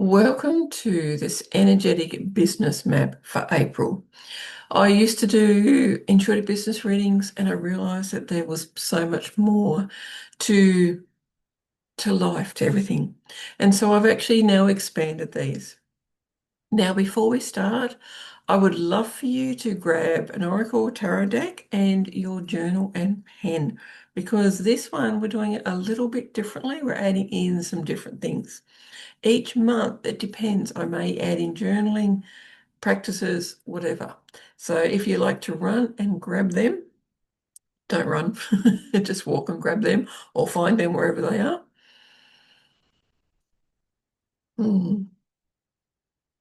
Welcome to this energetic business map for April. I used to do intuitive business readings and I realized that there was so much more to life, to everything. And so I've actually now expanded these. Now, before we start, I would love for you to grab an Oracle or Tarot deck and your journal and pen, because this one we're doing it a little bit differently. We're adding in some different things. Each month, it depends. I may add in journaling, practices, whatever. So if you like to run and grab them, don't run. Just walk and grab them or find them wherever they are. Mm.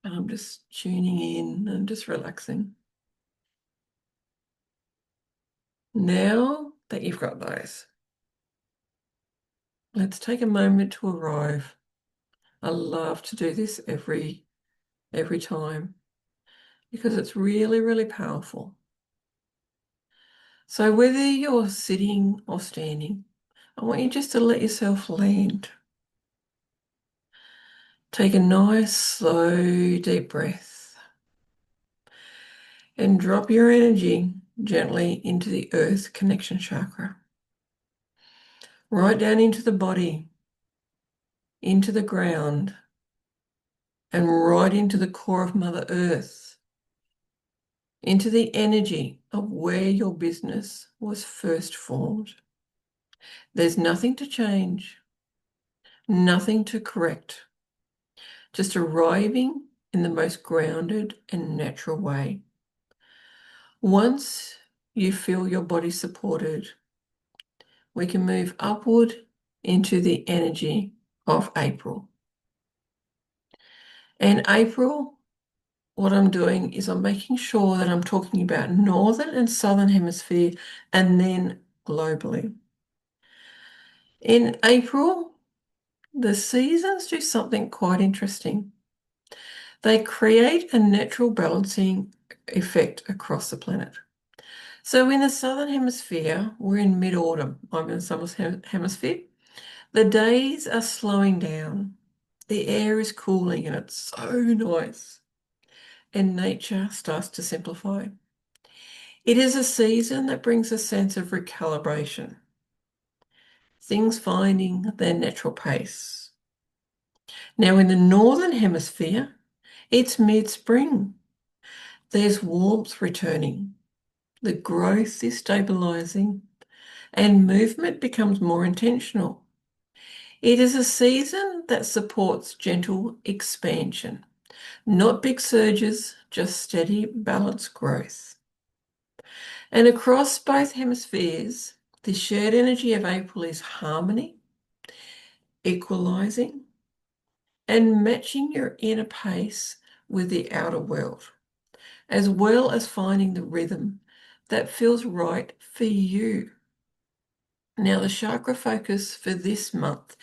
And I'm just tuning in and just relaxing. Now that you've got those, let's take a moment to arrive. I love to do this every time because it's really, really powerful. So whether you're sitting or standing, I want you just to let yourself land. Take a nice, slow, deep breath and drop your energy gently into the earth connection chakra, right down into the body, into the ground, and right into the core of Mother Earth, into the energy of where your business was first formed. There's nothing to change, nothing to correct, just arriving in the most grounded and natural way. Once you feel your body supported, we can move upward into the energy of April. And April, what I'm doing is I'm making sure that I'm talking about Northern and Southern Hemisphere and then globally. In April, the seasons do something quite interesting. They create a natural balancing effect across the planet. So in the Southern Hemisphere, we're in mid-autumn. I'm in the Southern Hemisphere. The days are slowing down. The air is cooling and it's so nice. And nature starts to simplify. It is a season that brings a sense of recalibration, things finding their natural pace. Now, in the Northern Hemisphere, it's mid-spring. There's warmth returning. The growth is stabilizing and movement becomes more intentional. It is a season that supports gentle expansion, not big surges, just steady, balanced growth. And across both hemispheres, the shared energy of April is harmony, equalizing, and matching your inner pace with the outer world, as well as finding the rhythm that feels right for you. Now, the chakra focus for this month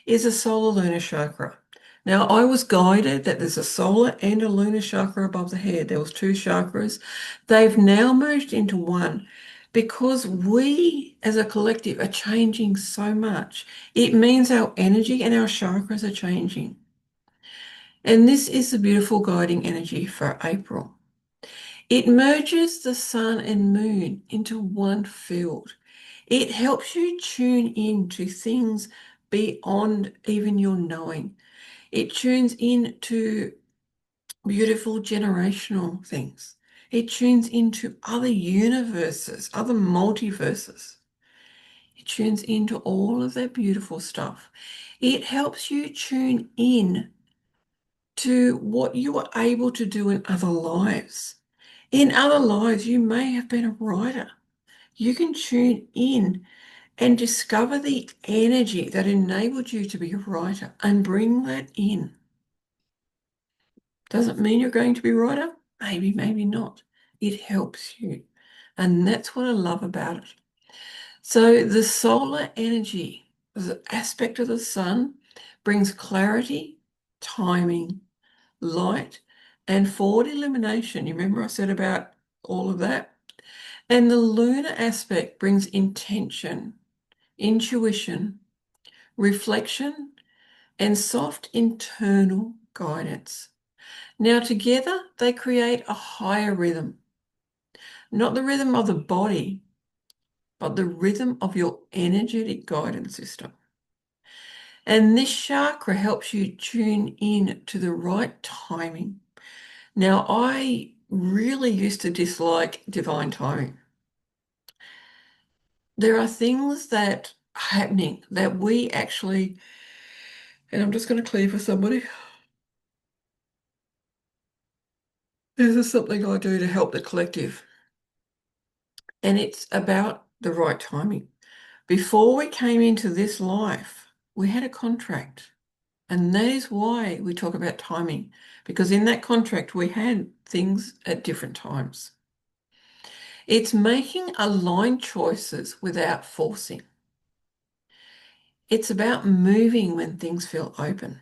is a solar-lunar chakra. Now, I was guided that there's a solar and a lunar chakra above the head. There was two chakras. They've now merged into one because we as a collective are changing so much. It means our energy and our chakras are changing. And this is the beautiful guiding energy for April. It merges the sun and moon into one field. It helps you tune in to things beyond even your knowing. It tunes in to beautiful generational things. It tunes into other universes, other multiverses. It tunes into all of that beautiful stuff. It helps you tune in to what you were able to do in other lives. In other lives, you may have been a writer. You can tune in and discover the energy that enabled you to be a writer and bring that in. Doesn't mean you're going to be a writer. Maybe, maybe not. It helps you. And that's what I love about it. So the solar energy, the aspect of the sun, brings clarity, timing, light, and forward illumination. You remember I said about all of that? And the lunar aspect brings intention, intuition, reflection, and soft internal guidance. Now, together, they create a higher rhythm, not the rhythm of the body, but the rhythm of your energetic guidance system. And this chakra helps you tune in to the right timing. Now, I really used to dislike divine timing. There are things that are happening that we actually, and I'm just going to clear for somebody. This is something I do to help the collective, and it's about the right timing. Before we came into this life, we had a contract, and that is why we talk about timing, because in that contract, we had things at different times. It's making aligned choices without forcing. It's about moving when things feel open,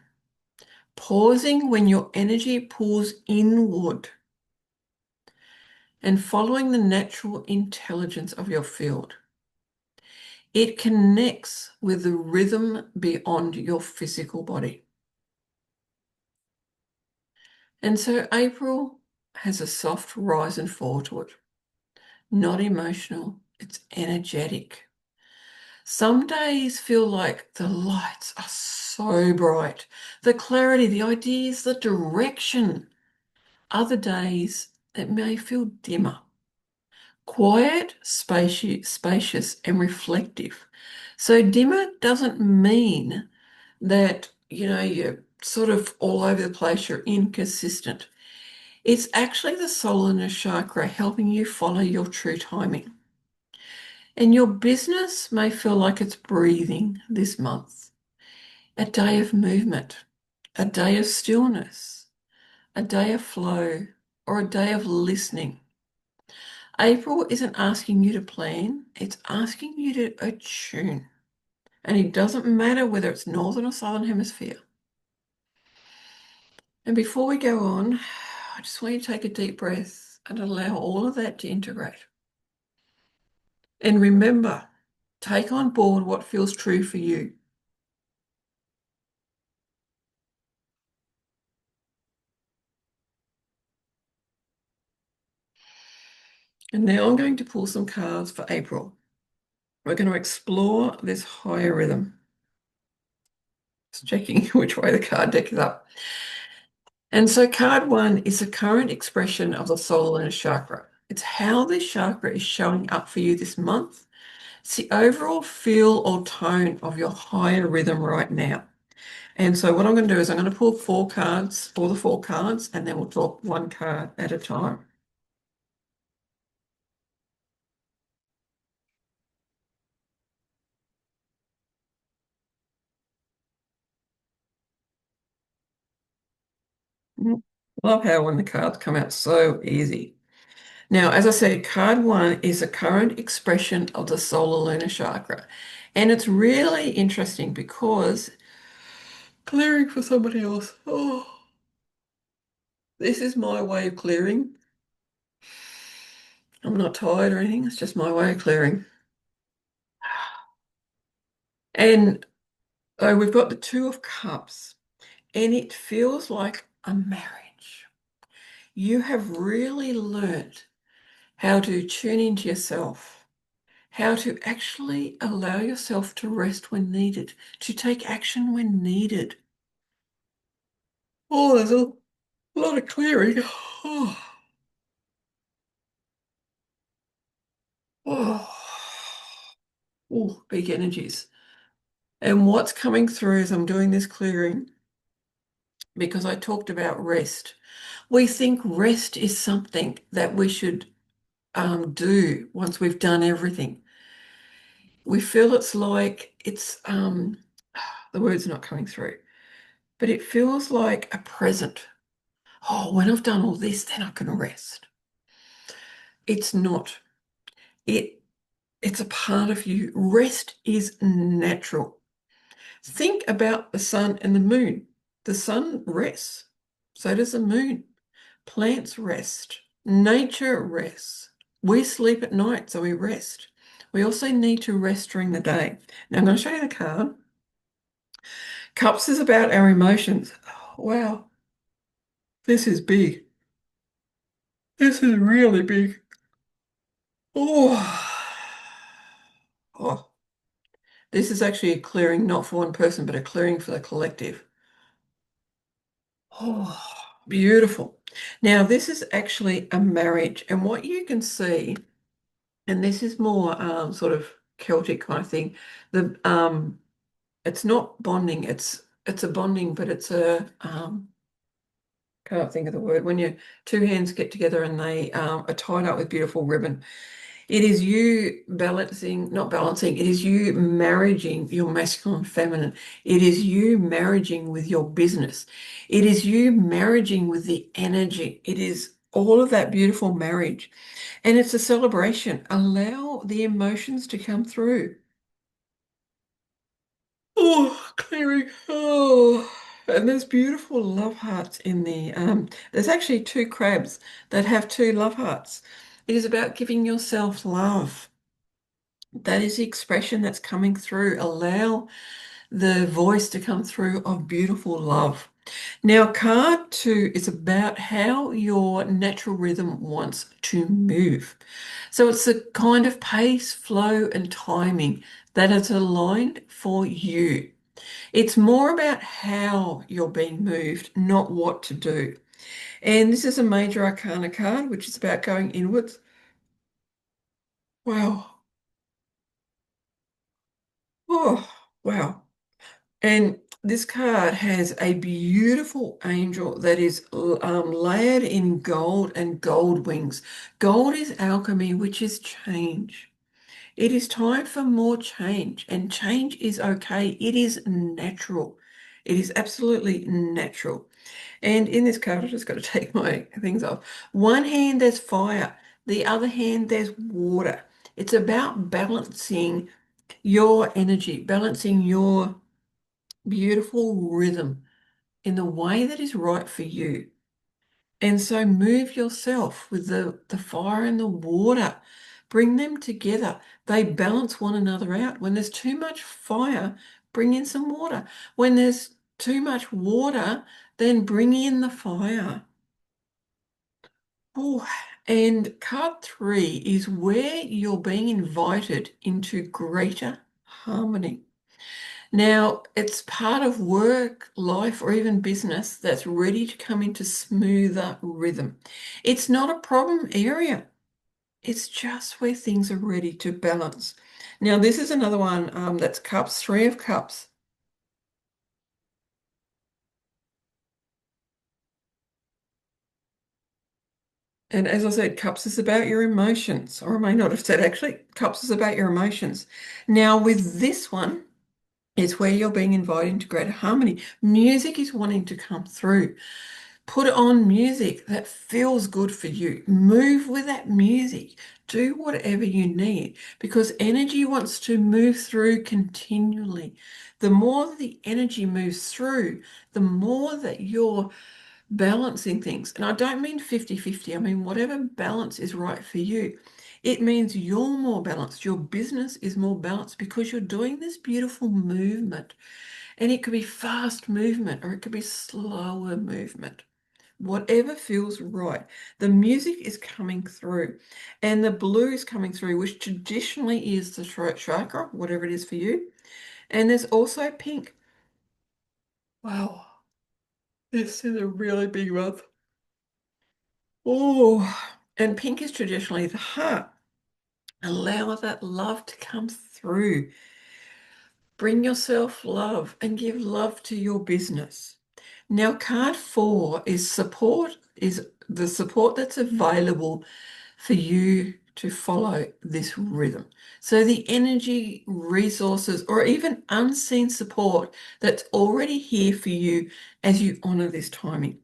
pausing when your energy pulls inward, and following the natural intelligence of your field. It connects with the rhythm beyond your physical body. And so April has a soft rise and fall to it, not emotional, it's energetic. Some days feel like the lights are so bright, the clarity, the ideas, the direction. Other days it may feel dimmer, quiet, spacious, and reflective. So dimmer doesn't mean that, you're sort of all over the place, you're inconsistent. It's actually the Solar-Lunar Chakra helping you follow your true timing. And your business may feel like it's breathing this month. A day of movement, a day of stillness, a day of flow, or a day of listening. April isn't asking you to plan, it's asking you to attune. And it doesn't matter whether it's northern or southern hemisphere. And before we go on, I just want you to take a deep breath and allow all of that to integrate. And remember, take on board what feels true for you. And now I'm going to pull some cards for April. We're going to explore this higher rhythm. Just checking which way the card deck is up. And so card one is the current expression of the Solar-Lunar Chakra. It's how this chakra is showing up for you this month. It's the overall feel or tone of your higher rhythm right now. And so what I'm going to do is I'm going to pull four cards, all the four cards, and then we'll talk one card at a time. Love how when the cards come out so easy. Now, as I said, card one is a current expression of the Solar-Lunar Chakra. And it's really interesting because clearing for somebody else. Oh, this is my way of clearing. I'm not tired or anything. It's just my way of clearing. And so we've got the Two of Cups, and it feels like a marriage. You have really learnt how to tune into yourself, how to actually allow yourself to rest when needed, to take action when needed. Oh, there's a lot of clearing. Oh, oh, oh, big energies. And what's coming through as I'm doing this clearing, because I talked about rest. We think rest is something that we should do once we've done everything. We feel it's like the word's not coming through, but it feels like a present. Oh, when I've done all this, then I can rest. It's not. It it's a part of you. Rest is natural. Think about the sun and the moon. The sun rests. So does the moon. Plants rest. Nature rests. We sleep at night, so we rest. We also need to rest during the day. Now I'm going to show you the card. Cups is about our emotions. Oh, wow. This is big. This is really big. Oh, oh. This is actually a clearing not for one person, but a clearing for the collective. Oh, beautiful. Now, this is actually a marriage, and what you can see, and this is more sort of Celtic kind of thing. The it's not bonding. It's a bonding, but it's a can't think of the word when you two hands get together and they are tied up with beautiful ribbon. It is you balancing, not balancing, it is you marrying your masculine and feminine. It is you marrying with your business. It is you marrying with the energy. It is all of that beautiful marriage. And it's a celebration. Allow the emotions to come through. Oh, clearing. Oh, and there's beautiful love hearts in the there's actually two crabs that have two love hearts. It is about giving yourself love. That is the expression that's coming through. Allow the voice to come through of beautiful love. Now, card two is about how your natural rhythm wants to move. So it's the kind of pace, flow, and timing that is aligned for you. It's more about how you're being moved, not what to do. And this is a major arcana card, which is about going inwards. Wow. Oh, wow. And this card has a beautiful angel that is layered in gold and gold wings. Gold is alchemy, which is change. It is time for more change, and change is okay. It is natural. It is absolutely natural. And in this card, I've just got to take my things off. One hand, there's fire. The other hand, there's water. It's about balancing your energy, balancing your beautiful rhythm in the way that is right for you. And so move yourself with the fire and the water. Bring them together. They balance one another out. When there's too much fire, bring in some water. When there's too much water, then bring in the fire. Oh, and card three is where you're being invited into greater harmony. Now, it's part of work, life, or even business that's ready to come into smoother rhythm. It's not a problem area. It's just where things are ready to balance. Now, this is another one that's cups, three of cups. And as I said, cups is about your emotions, or I may not have said actually, cups is about your emotions. Now, with this one, it's where you're being invited into greater harmony. Music is wanting to come through. Put on music that feels good for you. Move with that music. Do whatever you need because energy wants to move through continually. The more the energy moves through, the more that you're balancing things. And I don't mean 50-50. I mean whatever balance is right for you. It means you're more balanced. Your business is more balanced because you're doing this beautiful movement. And it could be fast movement or it could be slower movement. Whatever feels right. The music is coming through, and the blue is coming through, which traditionally is the throat chakra, whatever it is for you. And there's also pink. Wow, this is a really big one. Oh, and pink is traditionally the heart. Allow that love to come through. Bring yourself love and give love to your business. Now, card four is the support that's available for you to follow this rhythm. So the energy, resources, or even unseen support that's already here for you as you honor this timing.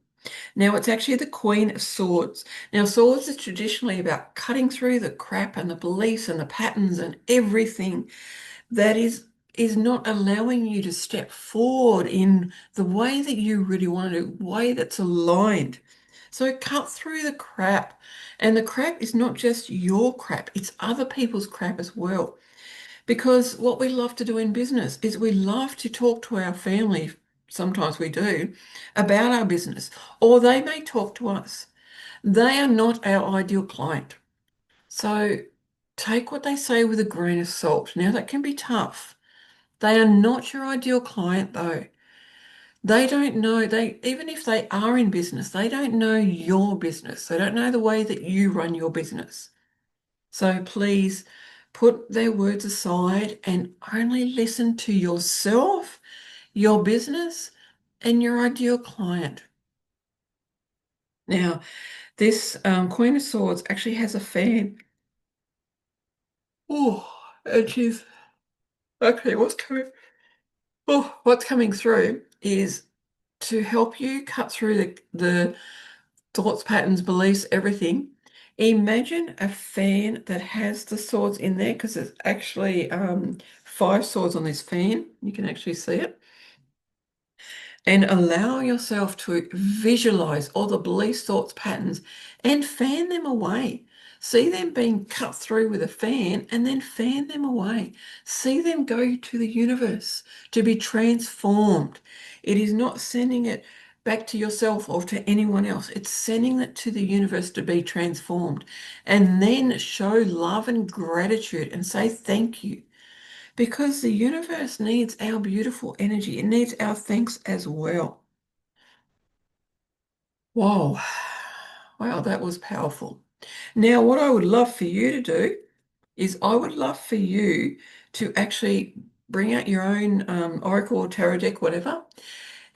Now, it's actually the Queen of Swords. Now, swords is traditionally about cutting through the crap and the beliefs and the patterns and everything that is not allowing you to step forward in the way that you really want to, way that's aligned. So cut through the crap. And the crap is not just your crap, it's other people's crap as well. Because what we love to do in business is we love to talk to our family sometimes we do, about our business, or they may talk to us. They are not our ideal client. So take what they say with a grain of salt. Now, that can be tough. They are not your ideal client, though. They don't know, even if they are in business, they don't know your business. They don't know the way that you run your business. So please put their words aside and only listen to yourself, your business, and your ideal client. Now, this Queen of Swords actually has a fan. Oh, and she's okay. What's coming through is to help you cut through the thoughts, patterns, beliefs, everything. Imagine a fan that has the swords in there because there's actually five swords on this fan. You can actually see it. And allow yourself to visualize all the beliefs, thoughts, patterns, and fan them away. See them being cut through with a fan and then fan them away. See them go to the universe to be transformed. It is not sending it back to yourself or to anyone else. It's sending it to the universe to be transformed. And then show love and gratitude and say thank you. Because the universe needs our beautiful energy. It needs our thanks as well. Whoa. Wow, that was powerful. Now, what I would love for you to do is I would love for you to actually bring out your own oracle or tarot deck, whatever,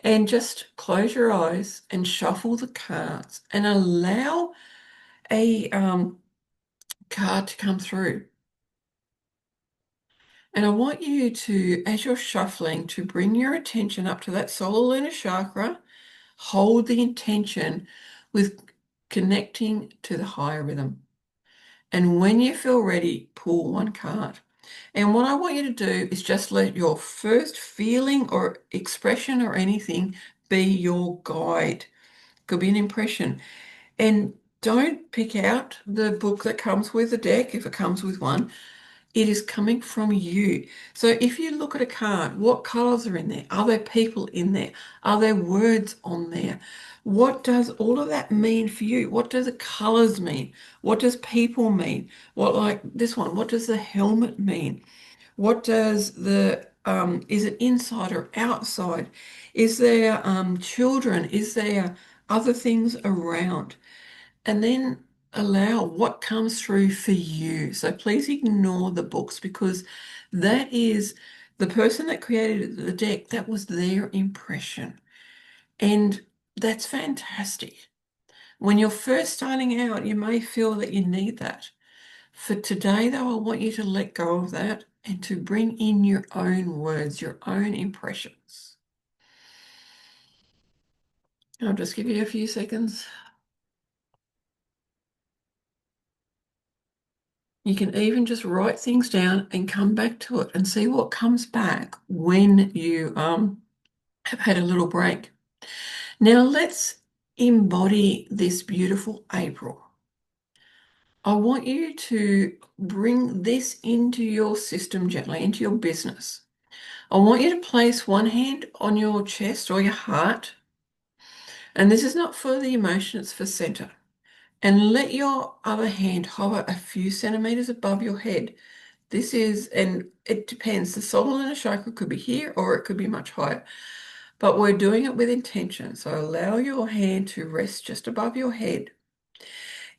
and just close your eyes and shuffle the cards and allow a card to come through. And I want you to, as you're shuffling, to bring your attention up to that solar-lunar chakra. Hold the intention with connecting to the higher rhythm. And when you feel ready, pull one card. And what I want you to do is just let your first feeling or expression or anything be your guide. Could be an impression. And don't pick out the book that comes with the deck if it comes with one. It is coming from you. So if you look at a card, what colors are in there? Are there people in there? Are there words on there? What does all of that mean for you? What do the colors mean? What does people mean? What, like this one, what does the helmet mean? What does is it inside or outside? Is there children? Is there other things around? And then allow what comes through for you. So please ignore the books because that is the person that created the deck, that was their impression. And that's fantastic. When you're first starting out, you may feel that you need that. For today, though, I want you to let go of that and to bring in your own words, your own impressions. I'll just give you a few seconds. You can even just write things down and come back to it and see what comes back when you have had a little break. Now let's embody this beautiful April. I want you to bring this into your system gently, into your business. I want you to place one hand on your chest or your heart, and this is not for the emotion, it's for center. And let your other hand hover a few centimeters above your head. This is, and it depends, the solar-lunar chakra could be here or it could be much higher, but we're doing it with intention. So allow your hand to rest just above your head.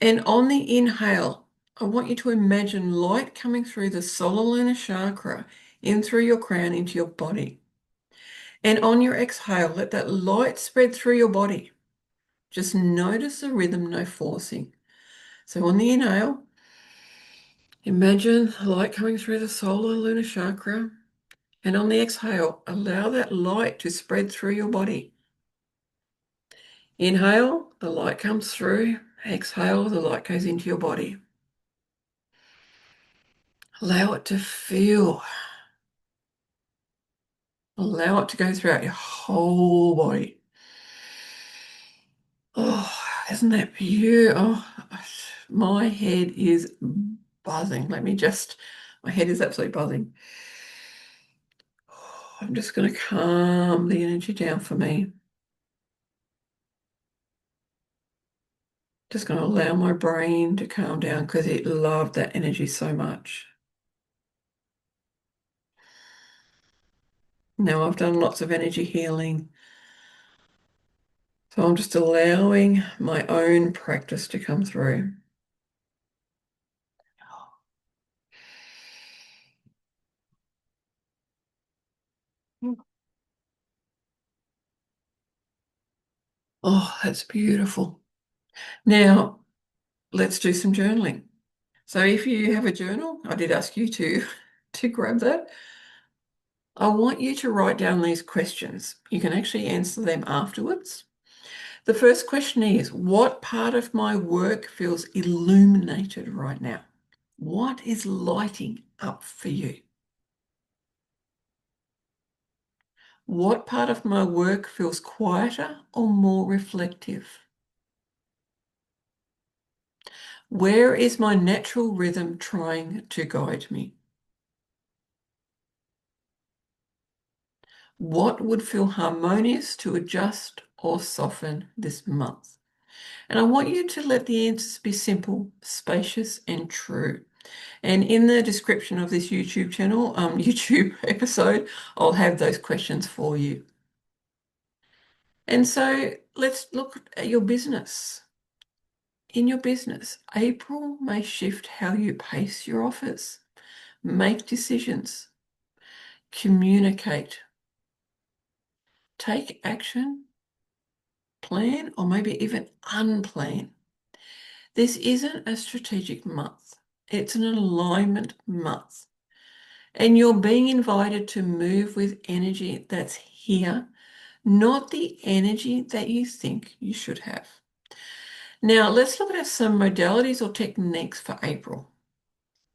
And on the inhale, I want you to imagine light coming through the solar-lunar chakra in through your crown into your body. And on your exhale, let that light spread through your body. Just notice the rhythm, no forcing. So on the inhale, imagine light coming through the solar-lunar chakra. And on the exhale, allow that light to spread through your body. Inhale, the light comes through. Exhale, the light goes into your body. Allow it to feel. Allow it to go throughout your whole body. Oh, isn't that beautiful? Oh, my head is buzzing. My head is absolutely buzzing. I'm just going to calm the energy down for me. Just going to allow my brain to calm down because it loved that energy so much. Now I've done lots of energy healing, so I'm just allowing my own practice to come through. Oh, that's beautiful. Now, let's do some journaling. So if you have a journal, I did ask you to, to grab that. I want you to write down these questions. You can actually answer them afterwards. The first question is, what part of my work feels illuminated right now? What is lighting up for you? What part of my work feels quieter or more reflective? Where is my natural rhythm trying to guide me? What would feel harmonious to adjust or soften this month? And I want you to let the answers be simple, spacious, and true. And in the description of this YouTube channel, YouTube episode, I'll have those questions for you. And so let's look at your business. In your business, April may shift how you pace your offers, make decisions, communicate, take action, plan, or maybe even unplan. This isn't a strategic month. It's an alignment month. And you're being invited to move with energy that's here, not the energy that you think you should have. Now, let's look at some modalities or techniques for April.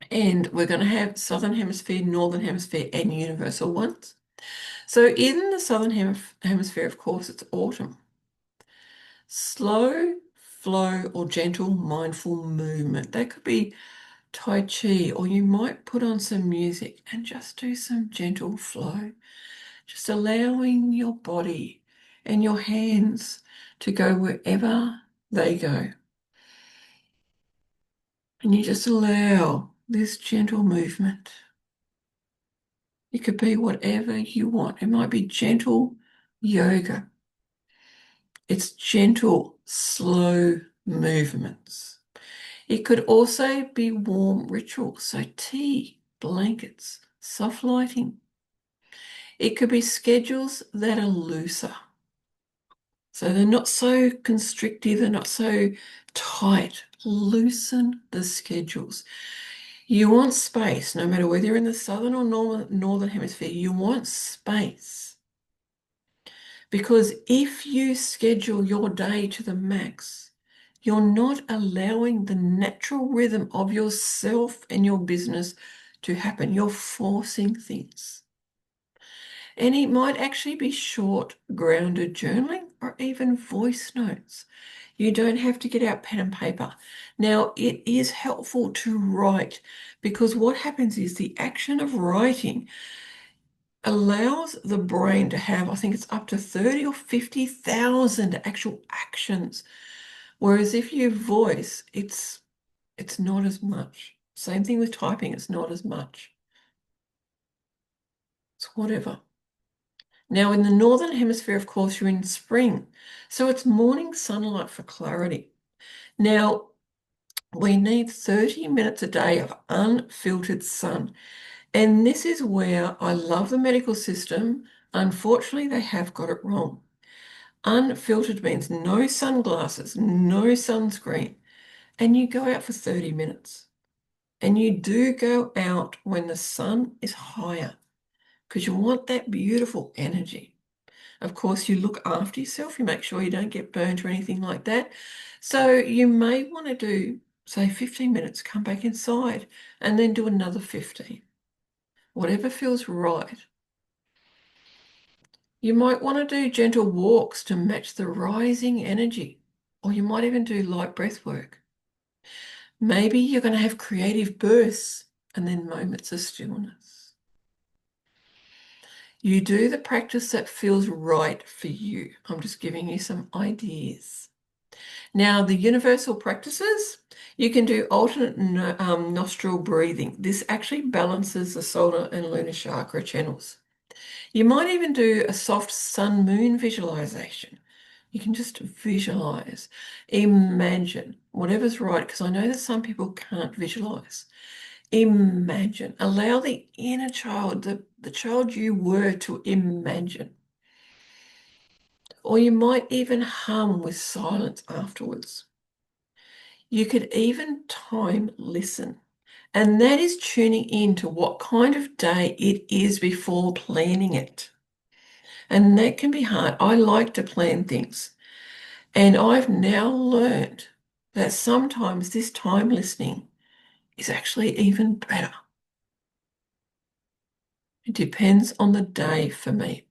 And we're going to have Southern Hemisphere, Northern Hemisphere, and universal ones. So in the Southern Hemisphere, of course, it's autumn. Slow flow or gentle mindful movement. That could be Tai Chi, or you might put on some music and just do some gentle flow, just allowing your body and your hands to go wherever they go. And you just allow this gentle movement. It could be whatever you want. It might be gentle yoga. It's gentle, slow movements. It could also be warm rituals, so tea, blankets, soft lighting. It could be schedules that are looser. So they're not so constrictive, they're not so tight. Loosen the schedules. You want space, no matter whether you're in the southern or northern hemisphere, you want space. Because if you schedule your day to the max, you're not allowing the natural rhythm of yourself and your business to happen. You're forcing things. And it might actually be short, grounded journaling or even voice notes. You don't have to get out pen and paper. Now, it is helpful to write because what happens is the action of writing allows the brain to have, I think it's up to 30 or 50,000 actual actions. Whereas if you voice, it's not as much. Same thing with typing, it's not as much. It's whatever. Now, in the Northern Hemisphere, of course, you're in spring. So it's morning sunlight for clarity. Now, we need 30 minutes a day of unfiltered sun. And this is where I love the medical system. Unfortunately, they have got it wrong. Unfiltered means no sunglasses, no sunscreen, and you go out for 30 minutes. And you do go out when the sun is higher because you want that beautiful energy. Of course, you look after yourself, you make sure you don't get burnt or anything like that. So you may want to do, say, 15 minutes, come back inside, and then do another 15. Whatever feels right. You might want to do gentle walks to match the rising energy, or you might even do light breath work. Maybe you're going to have creative bursts and then moments of stillness. You do the practice that feels right for you. I'm just giving you some ideas. Now, the universal practices, you can do alternate nostril breathing. This actually balances the solar and lunar chakra channels. You might even do a soft sun moon visualization. You can just visualize, imagine, whatever's right, because I know that some people can't visualize. Imagine, allow the inner child, the child you were, to imagine. Or you might even hum with silence afterwards. You could even time listen. And that is tuning in to what kind of day it is before planning it. And that can be hard. I like to plan things. And I've now learned that sometimes this time listening is actually even better. It depends on the day for me.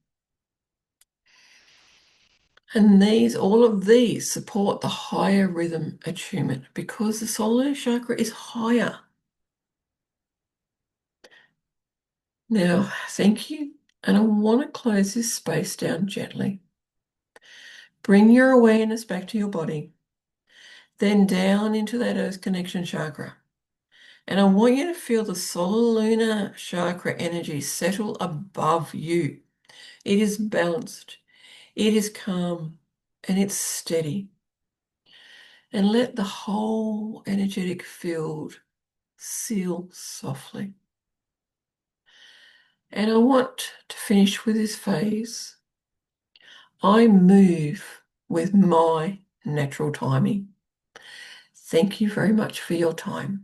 And all of these support the higher rhythm attunement because the solar chakra is higher. Now, thank you. And I want to close this space down gently. Bring your awareness back to your body, then down into that earth connection chakra. And I want you to feel the solar-lunar chakra energy settle above you. It is balanced, it is calm, and it's steady. And let the whole energetic field seal softly. And I want to finish with this phase. I move with my natural timing. Thank you very much for your time.